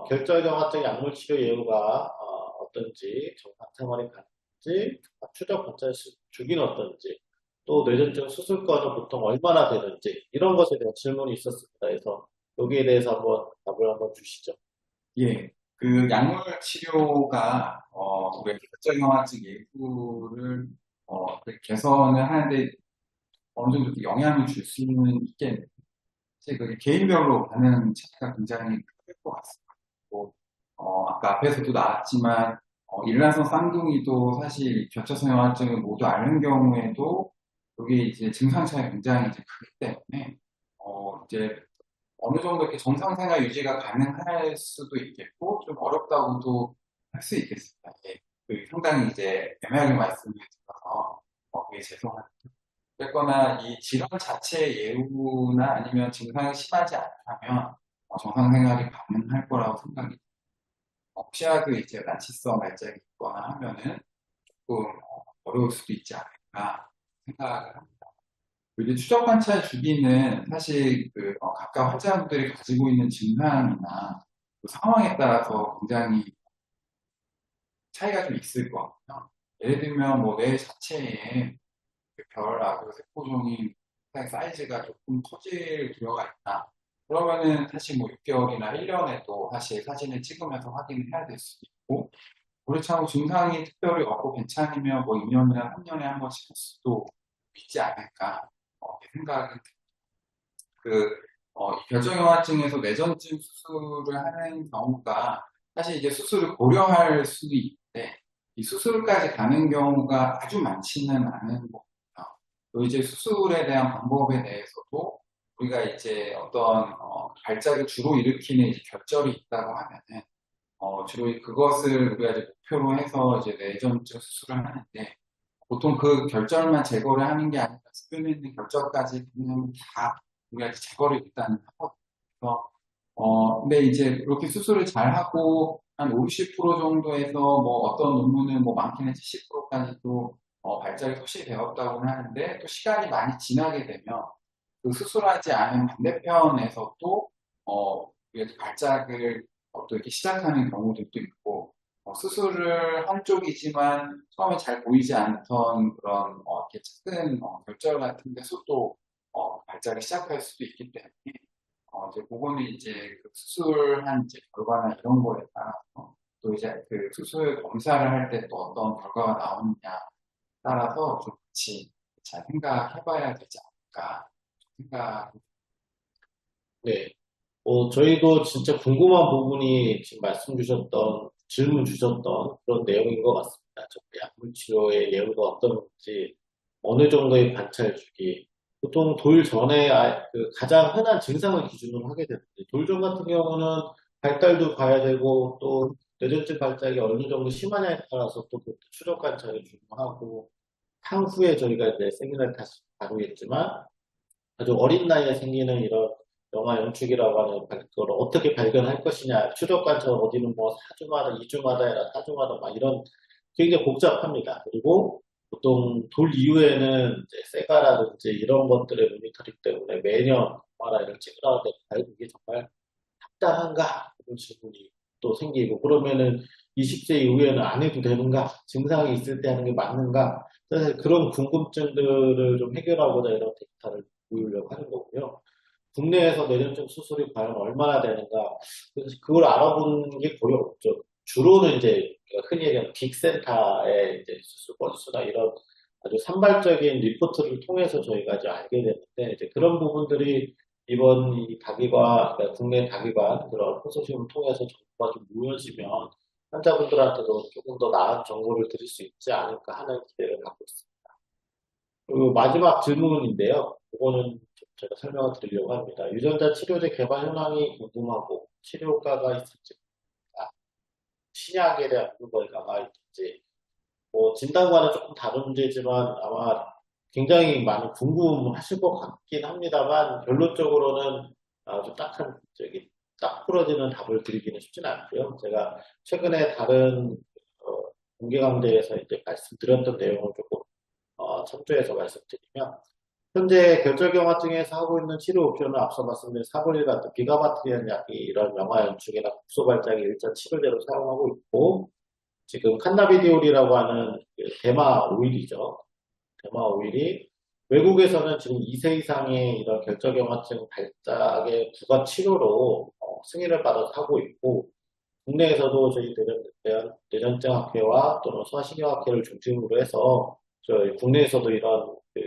결절 경화증 약물 치료 예후가 어떤지, 정상 생활이 가능한지, 추적 관찰 주기는 어떤지, 또 뇌전증 수술권은 보통 얼마나 되는지 이런 것에 대한 질문이 있었습니다. 그래서 여기에 대해서 한번 답을 한번 주시죠. 예, 그 약물 치료가 우리 결절경화증 예후를 개선을 하는데 어느 정도 영향을 줄 수는 있겠는데 사실 그게 개인별로 반응 차이가 굉장히 클 것 같습니다. 뭐, 아까 앞에서도 나왔지만 일란성 쌍둥이도 사실 결절성 경화증을 모두 앓는 경우에도 그게 이제 증상 차이가 굉장히 이제 크기 때문에 이제 어느 정도 이렇게 정상생활 유지가 가능할 수도 있겠고, 좀 어렵다고도 할 수 있겠습니다. 예. 상당히 이제 애매하게 말씀을 드려서, 그게 죄송합니다. 어쨌거나 이 질환 자체 예후나 아니면 증상이 심하지 않다면, 정상생활이 가능할 거라고 생각이 듭니다. 혹시라도 이제 난치성 발작이 있거나 하면은 조금 어려울 수도 있지 않을까 생각을 합니다. 이제 추적 관찰 주기는 사실 각각 환자분들이 가지고 있는 증상이나 그 상황에 따라서 굉장히 차이가 좀 있을 것 같아요. 예를 들면 뭐 뇌 자체에 별하고 세포종이 사이즈가 조금 커질 우려가 있다. 그러면은 사실 뭐 6개월이나 1년에도 사실 사진을 찍으면서 확인을 해야 될 수도 있고, 그렇지 않고 증상이 특별히 없고 괜찮으면 뭐 2년이나 3년에 한 번씩 할 수도 있지 않을까 이렇게 생각이 이 결정형아증에서 뇌전증 수술을 하는 경우가 사실 이제 수술을 고려할 수도 있는데 이 수술까지 가는 경우가 아주 많지는 않은 거고요. 또 이제 수술에 대한 방법에 대해서도 우리가 이제 어떤 발작을 주로 일으키는 이제 결절이 있다고 하면은 주로 그것을 우리가 이제 목표로 해서 이제 뇌전증 수술을 하는데 보통 그 결절만 제거를 하는 게 아니라 주변에 있는 결절까지 그냥 다 우리가 이제 제거를 일단 하거든요. 그래서 근데 이제 그렇게 수술을 잘 하고 한 50% 정도에서 뭐 어떤 논문은 뭐 많게는 70%까지도 발작이 소실되었다고는 하는데 또 시간이 많이 지나게 되면 그 수술하지 않은 반대편에서도 이렇게 발작을 또 이렇게 시작하는 경우들도 있고 수술을 한 쪽이지만 처음에 잘 보이지 않던 그런 이렇게 작은 결절 같은 데서도 발작이 시작할 수도 있기 때문에 이제 그거는 이제 그 수술한 이제 결과나 이런 거에 따라서 또 이제 그 수술 검사를 할 때 또 어떤 결과가 나오느냐 따라서 좀 같이 잘 생각해봐야 되지 않을까 생각. 네. 저희도 진짜 궁금한 부분이 지금 말씀 주셨던, 질문 주셨던 그런 내용인 것 같습니다. 저 약물 치료의 예후가 어떤지, 어느 정도의 관찰 주기. 보통 돌 전에 그 가장 흔한 증상을 기준으로 하게 되는데, 돌 전 같은 경우는 발달도 봐야 되고, 또 뇌전증 발작이 어느 정도 심하냐에 따라서 또 그것도 추적 관찰이 중요하고, 향후에 저희가 이제 세미나를 다시 다루겠지만, 아주 어린 나이에 생기는 이런 영화 연출이라고 하는 걸 어떻게 발견할 것이냐. 추적 관찰 어디는 뭐 4주마다, 2주마다, 4주마다 막 이런 굉장히 복잡합니다. 그리고 보통 돌 이후에는 이제 세가라든지 이런 것들의 모니터링 때문에 매년 영화를 찍으라고 하는데 과연 이게 정말 합당한가? 이런 질문이 또 생기고 그러면은 20세 이후에는 안 해도 되는가? 증상이 있을 때 하는 게 맞는가? 그래서 그런 궁금증들을 좀 해결하고자 이런 데이터를 보이려고 하는 거고요. 국내에서 뇌전증 수술이 과연 얼마나 되는가? 그래서 그걸 알아보는 게 거의 없죠. 주로는 이제 흔히 얘기하는 빅센터의 이제 수술 건수나 이런 아주 산발적인 리포트를 통해서 저희가 이제 알게 되는데 이제 그런 부분들이 이번 이 다기관, 그러니까 국내 다기관 그런 컨소시엄을 통해서 정보가 좀 모여지면 환자분들한테도 조금 더 나은 정보를 드릴 수 있지 않을까 하는 기대를 갖고 있습니다. 그리고 마지막 질문인데요. 이거는 제가 설명을 드리려고 합니다. 유전자 치료제 개발 현황이 궁금하고 치료 효과가 있을지, 신약에 대한 결과가 있을지, 뭐 진단과는 조금 다른 문제지만 아마 굉장히 많이 궁금하실 것 같긴 합니다만 결론적으로는 아주 딱한 저기 딱 부러지는 답을 드리기는 쉽지는 않고요. 제가 최근에 다른 공개 강좌에서 이제 말씀드렸던 내용을 조금 첨부해서 말씀드리면 현재 결절경화증에서 하고 있는 치료 옵션은 앞서 말씀드린 사보닐 같은 비가바트리안 약이 이런 영아 연축이나 국소 발작의 일자 치료제로 사용하고 있고 지금 칸나비디올이라고 하는 그 대마 오일이죠. 대마 오일이 외국에서는 지금 2세 이상의 이런 결절경화증 발작의 부가 치료로 승인을 받아서 하고 있고 국내에서도 저희 뇌전증학회와 또는 소아신경학회를 중심으로 해서 저희 국내에서도 이런 그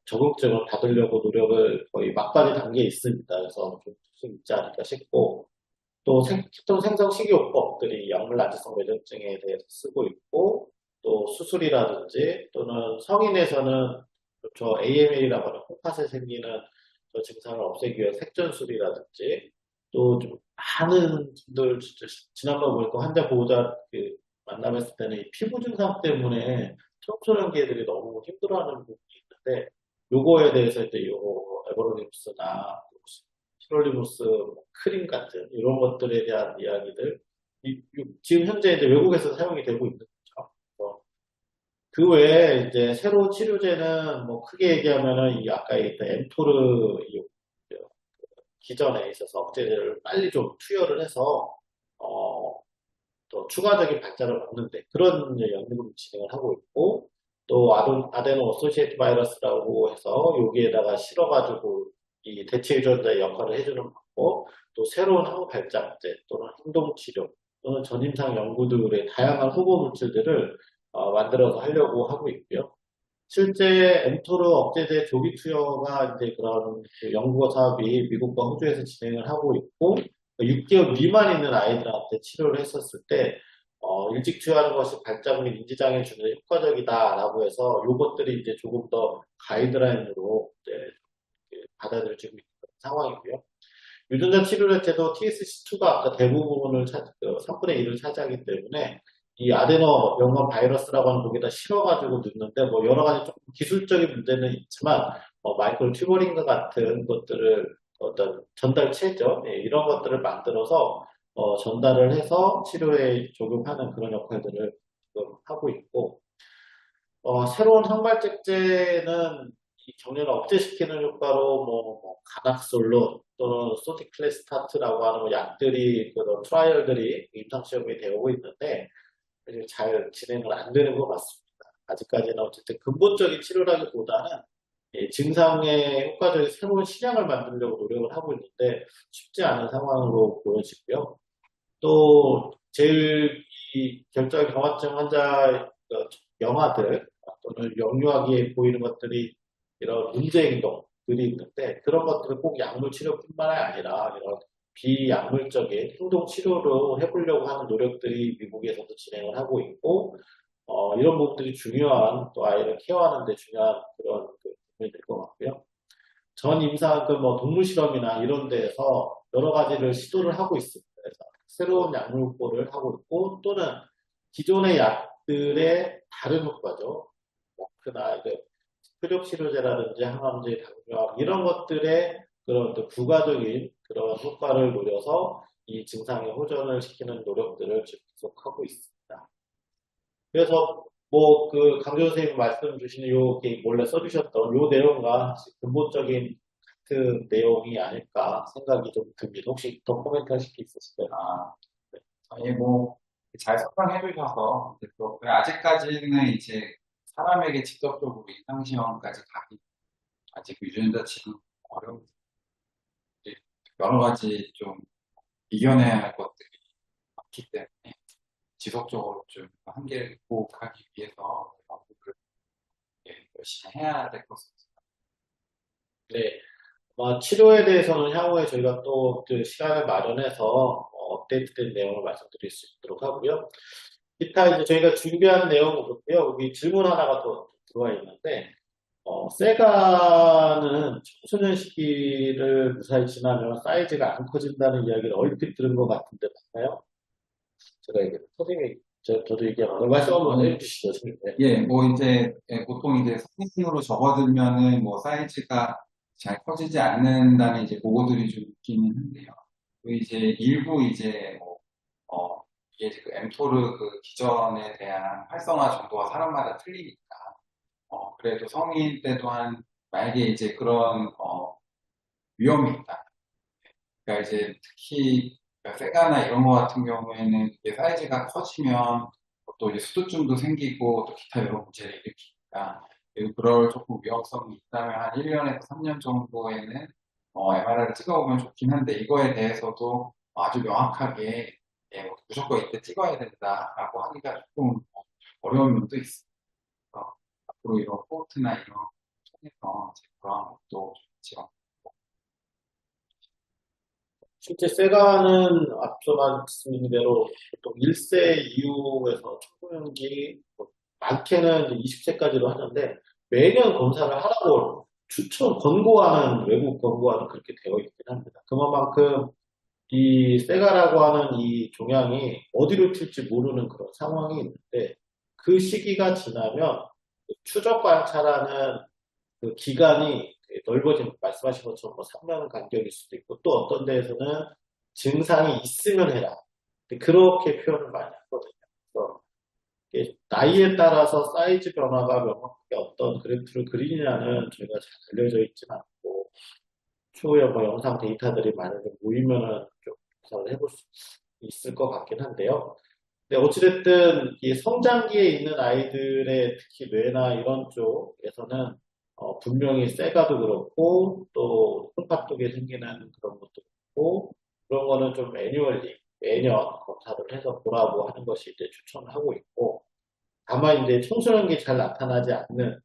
적응증을 받으려고 노력을 거의 막바지 단계에 있습니다. 그래서 좀 있지 않을까 싶고 또 히톤 생성 식이요법들이 약물 난치성 뇌전증에 대해서 쓰고 있고 또 수술이라든지 또는 성인에서는 저 AML이라고 하는 콩팥에 생기는 저 증상을 없애기 위해 색전술이라든지 또 좀 많은 분들 진짜 지난번 보니까 환자 보호자 그 만나뵀을 때는 이 피부 증상 때문에 청소년기들이 너무 힘들어하는 부분이 있는데 요거에 대해서 이제 요 에버로립스나 시롤리무스 크림 같은 이런 것들에 대한 이야기들 지금 현재 이제 외국에서 사용이 되고 있는 거죠. 그 외에 이제 새로 치료제는 뭐 크게 얘기하면은 이 아까 얘기했던 엠토르 기전에 있어서 억제제를 빨리 좀 투여를 해서 어, 또 추가적인 발전을 막는데 그런 이제 연구를 진행을 하고 있고 또 아데노 어소시에이트 바이러스라고 해서 여기에다가 실어가지고 이 대체 유전자의 역할을 해주는 방법 또 새로운 항 발작제 또는 행동치료 또는 전임상 연구들의 다양한 후보 물질들을 만들어서 하려고 하고 있고요. 실제 엠토르 억제제 조기 투여가 이제 그런 그 연구 사업이 미국과 호주에서 진행을 하고 있고 6개월 미만 있는 아이들한테 치료를 했었을 때 일찍 투여하는 것이 발작 및 인지장애 주는 효과적이다라고 해서 이것들이 이제 조금 더 가이드라인으로 이제 받아들여지고 있는 상황이고요. 유전자 치료 자체도 TSC2가 아까 대부분을 3분의 1을 차지하기 때문에 이 아데노 연관 바이러스라고 하는 거기다 실어가지고 넣는데 뭐 여러 가지 조금 기술적인 문제는 있지만 마이크로 튜버링과 같은 것들을 어떤 전달체죠. 예, 이런 것들을 만들어서 전달을 해서 치료에 적용하는 그런 역할들을 지금 하고 있고 새로운 항발적제는 이 경련을 억제시키는 효과로 뭐 가닥솔론 또는 소티클레스타트라고 하는 뭐 약들이 그런 트라이얼들이 임상 시험이 되고 있는데 잘 진행을 안 되는 것 같습니다. 아직까지는 어쨌든 근본적인 치료라기보다는 증상에 효과적인 새로운 신약을 만들려고 노력을 하고 있는데 쉽지 않은 상황으로 보여지고요. 또 제일 이 결절 경화증 환자 영아들 또는 영유아기에 보이는 것들이 이런 문제 행동들이 있는데 그런 것들을 꼭 약물 치료뿐만 아니라 이런 비약물적인 행동 치료로 해보려고 하는 노력들이 미국에서도 진행을 하고 있고 이런 부분들이 중요한 또 아이를 케어하는 데 중요한 그런 부분이 될 것 같고요. 전 임상 뭐 동물 실험이나 이런 데에서 여러 가지를 시도를 하고 있습니다. 그래서 새로운 약물 확보를 하고 있고 또는 기존의 약들의 다른 효과죠. 그나 표적 치료제라든지 항암제, 당뇨약 이런 것들의 그런 또 부가적인 그런 효과를 노려서 이 증상의 호전을 시키는 노력들을 지금 계속하고 있습니다. 그래서 뭐 그 강조 선생님 말씀 주신 요 원래 써주셨던 요 내용과 근본적인 같은 내용이 아닐까 생각이 좀 듭니다. 혹시 더 코멘트 하실 게 있으실까요? 아, 네. 아니, 뭐, 잘 설명해 주셔서, 아직까지는 이제 사람에게 직접적으로 임상시험까지 가기, 아직 유전자치는 어려운, 이제 여러 가지 좀 이겨내야 할 것들이 많기 때문에, 지속적으로 좀 한계를 극복하기 위해서 연구를 열심히 해야 될 것 같습니다. 네. 치료에 대해서는 향후에 저희가 또 그 시간을 마련해서 업데이트된 내용을 말씀드릴 수 있도록 하고요. 기타 이제 저희가 준비한 내용은 그렇고요. 여기 질문 하나가 더 들어와 있는데, 세가는 청소년 시기를 무사히 지나면 사이즈가 안 커진다는 이야기를 얼핏 들은 것 같은데 맞나요? 제가 이게 선생님이 저도 얘기하면 말씀 한번 해주시죠, 선생님. 네. 예, 뭐 이제 보통 이제 성인으로 접어들면은 뭐 사이즈가 잘 커지지 않는다는 이제 보고들이 좀 있기는 한데요. 그 이제 일부 이제 뭐 이게 그 엠토르 그 기전에 대한 활성화 정도가 사람마다 틀리니까 그래도 성인 때 또한 만약에 이제 그런 위험이 있다. 그러니까 이제 특히 그러니까 세가나 이런 거 같은 경우에는 이게 사이즈가 커지면 또 이제 수두증도 생기고 또 기타 여러 문제를 일으키니까 그리고 그럴 조금 위험성이 있다면 한 1년에서 3년 정도에는 MRI를 찍어보면 좋긴 한데 이거에 대해서도 아주 명확하게 뭐 무조건 이때 찍어야 된다라고 하기가 조금 어려운 면도 있습니다. 그래서 앞으로 이런 포트나 이런 거 통해서 제 그런 것도 좀 지원. 실제 세가는 앞서 말씀드린 대로 보통 1세 이후에서 청소년기 많게는 20세까지도 하는데 매년 검사를 하라고 권고하는 외국 권고와는 그렇게 되어 있긴 합니다. 그만큼 이 세가라고 하는 이 종양이 어디로 튈지 모르는 그런 상황이 있는데 그 시기가 지나면 추적 관찰하는 그 기간이 넓어진 말씀하신 것처럼 뭐 3년 간격일 수도 있고 또 어떤 데에서는 증상이 있으면 해라. 그렇게 표현을 많이 하거든요. 그래서 이게 나이에 따라서 사이즈 변화가 명확하게 어떤 그래프를 그리냐는 저희가 잘 알려져 있지는 않고 추후에 뭐 영상 데이터들이 만약에 모이면은 좀 조사를 해볼 수 있을 것 같긴 한데요. 근데 어찌됐든 이 성장기에 있는 아이들의 특히 뇌나 이런 쪽에서는 분명히 세가도 그렇고 또 손바닥에 생기는 그런 것도 그렇고 그런 거는 좀 매뉴얼리 매년 검사를 해서 보라고 하는 것이 이제 추천을 하고 있고 다만 이제 청소년기 잘 나타나지 않는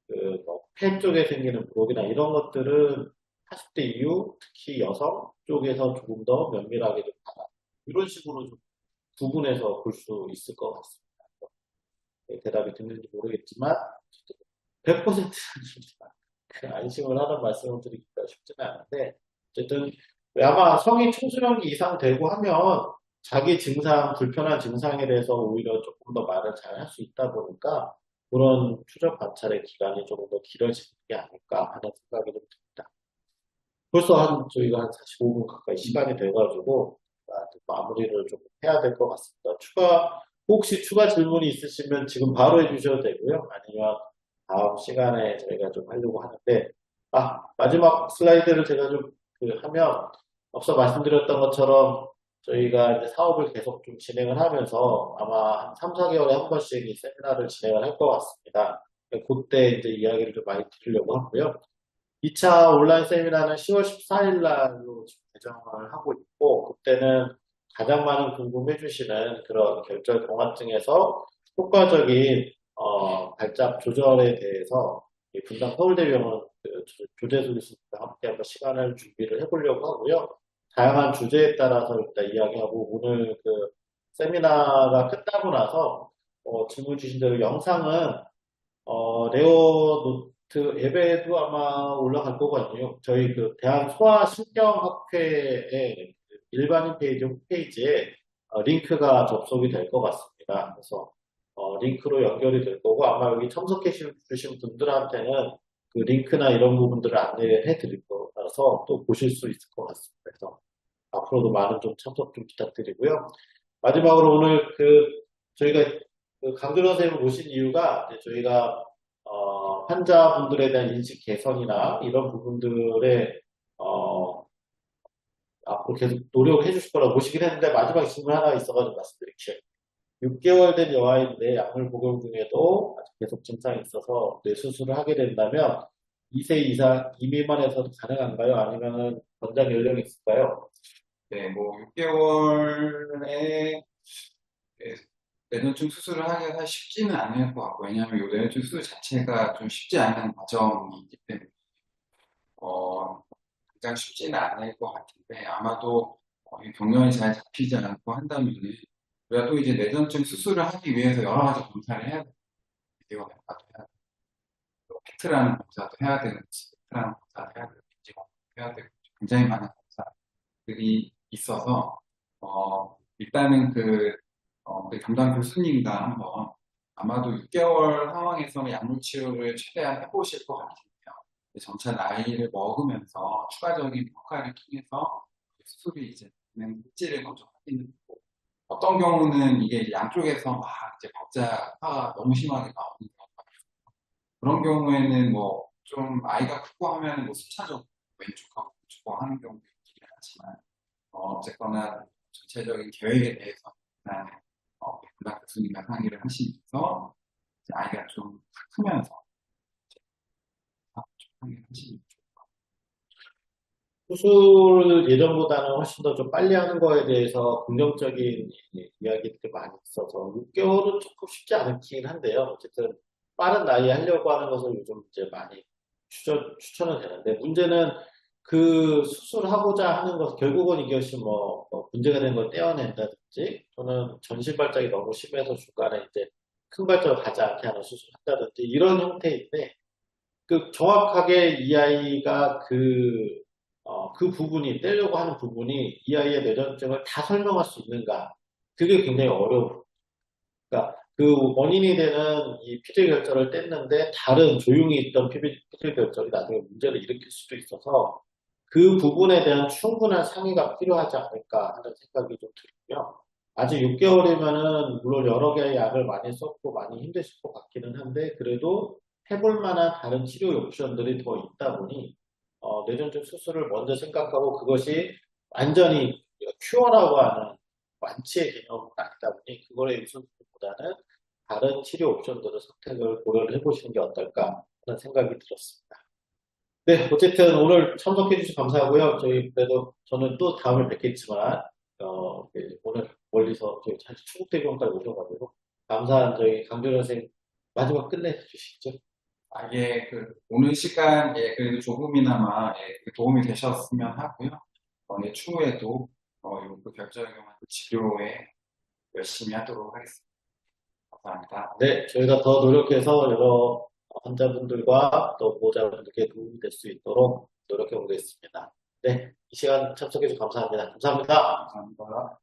그폐 쪽에 생기는 부록이나 이런 것들은 40대 이후 특히 여성 쪽에서 조금 더 면밀하게 좀 봐라. 이런 식으로 좀 구분해서 볼 수 있을 것 같습니다. 대답이 됐는지 모르겠지만 100%는 그 안심을 하는 말씀을 드리기가 쉽지는 않은데 어쨌든 아마 성인 청소년기 이상 되고 하면 자기 증상, 불편한 증상에 대해서 오히려 조금 더 말을 잘 할 수 있다 보니까 그런 추적 관찰의 기간이 조금 더 길어지는 게 아닐까 하는 생각이 좀 듭니다. 벌써 저희가 한 45분 가까이 시간이 돼가지고 마무리를 좀 해야 될 것 같습니다. 혹시 추가 질문이 있으시면 지금 바로 해주셔도 되고요. 아니면 다음 시간에 저희가 좀 하려고 하는데, 마지막 슬라이드를 제가 좀 하면, 앞서 말씀드렸던 것처럼 저희가 이제 사업을 계속 좀 진행을 하면서 아마 한 3, 4개월에 한 번씩 이 세미나를 진행을 할 것 같습니다. 그때 이제 이야기를 좀 많이 드리려고 하고요. 2차 온라인 세미나는 10월 14일 날로 지금 배정을 하고 있고, 그때는 가장 많은 궁금해 주시는 그런 결절 동화증에서 효과적인 발작 조절에 대해서 이 분당 서울대병원 조재수 교수님과 함께 한번 시간을 준비를 해보려고 하고요. 다양한 주제에 따라서 일단 이야기하고, 오늘 그 세미나가 끝나고 나서 질문 주신 대로 영상은 레오노트 앱에도 아마 올라갈 거거든요. 저희 그 대한소아신경학회의 일반인 페이지 홈페이지에 링크가 접속이 될 것 같습니다. 그래서 링크로 연결이 될 거고, 아마 여기 참석해 주신 분들한테는 그 링크나 이런 부분들을 안내해 드릴 거라서 또 보실 수 있을 것 같습니다. 그래서 앞으로도 많은 좀 참석 좀 부탁드리고요. 마지막으로 오늘 저희가 그 강준호 선생님을 모신 이유가 이제 저희가 환자분들에 대한 인식 개선이나 이런 부분들에 앞으로 계속 노력을 해주실 거라고 모시긴 했는데, 마지막 질문 하나 있어가지고 말씀드릴게요. 6개월 된 여아인데 약물 복용 중에도 아직 계속 증상이 있어서 뇌 수술을 하게 된다면 2세 이상 이미만에서도 가능한가요? 아니면 권장 연령이 있을까요? 네, 뭐 6개월에 뇌전증 수술을 하기가 사실 쉽지는 않을 것 같고, 왜냐하면 이 뇌전증 수술 자체가 좀 쉽지 않은 과정이기 때문에 가장 쉽지는 않을 것 같은데, 아마도 이 경련이 잘 잡히지 않고 한다면 우리가 또 이제 뇌전증 수술을 하기 위해서 여러 가지 검사를 해야 돼요. 비디오 검사도 해야 되고, 또 페트라는 검사도 해야 되고, 스펙트라는 검사도 해야 되고, 인지 검사도 해야 되고, 굉장히 많은 검사들이 있어서 일단은 우리 담당 교수님과 한번 아마도 6개월 상황에서는 약물 치료를 최대한 해보실 것 같은데요. 점차 나이를 먹으면서 추가적인 평가를 통해서 수술이 이제 되는 실질을 먼저 확인을 하고, 어떤 경우는 이게 이제 양쪽에서 막 이제 박자가 너무 심하게 나오는 경우가 있어요. 그런 경우에는 뭐 좀 아이가 크고 하면 뭐 순차적으로 왼쪽하고 오른쪽하고 하는 경우도 있긴 하지만, 어쨌거나 전체적인 계획에 대해서 담당 교수님과 상의를 하시면서 이제 아이가 좀 크면서 좀 상의를 하시면 좋을 것 수술 예전보다는 훨씬 더 좀 빨리 하는 거에 대해서 긍정적인 이야기들이 많이 있어서 6개월은 조금 쉽지 않긴 한데요. 어쨌든 빠른 나이에 하려고 하는 것을 요즘 이제 많이 추천은 되는데, 문제는 그 수술하고자 하는 것, 결국은 이것이 뭐 문제가 된 걸 떼어낸다든지, 또는 전신 발작이 너무 심해서 중간에 이제 큰 발작을 가지 않게 하는 수술을 한다든지, 이런 형태인데, 그 정확하게 이 아이가 그 부분이, 떼려고 하는 부분이 이 아이의 뇌전증을 다 설명할 수 있는가. 그게 굉장히 어려워. 그러니까 그 원인이 되는 이 피질 결절을 뗐는데 다른 조용히 있던 피질 결절이 나중에 문제를 일으킬 수도 있어서 그 부분에 대한 충분한 상의가 필요하지 않을까 하는 생각이 좀 들고요. 아직 6개월이면은 물론 여러 개의 약을 많이 썼고 많이 힘드실 것 같기는 한데, 그래도 해볼 만한 다른 치료 옵션들이 더 있다 보니 뇌전증 수술을 먼저 생각하고, 그것이 완전히 큐어라고 하는 완치의 개념은 아니다 보니 그거에 우선보다는 다른 치료 옵션들을 선택을 고려를 해보시는 게 어떨까 하는 생각이 들었습니다. 네, 어쨌든 오늘 참석해 주셔서 감사하고요. 저희 그래도 저는 또 다음에 뵙겠지만 오늘 멀리서 저희 충북대병원까지 오셔가지고 감사한 저희 강준호 선생님 마지막 끝내 주시죠. 예, 오늘 시간, 그래도 조금이나마, 도움이 되셨으면 하고요. 추후에도, 그 결정형한 치료에 열심히 하도록 하겠습니다. 감사합니다. 네, 저희가 더 노력해서 여러 환자분들과 또 보호자분들께 도움이 될 수 있도록 노력해 보겠습니다. 네, 이 시간 참석해 주셔서 감사합니다. 감사합니다. 감사합니다.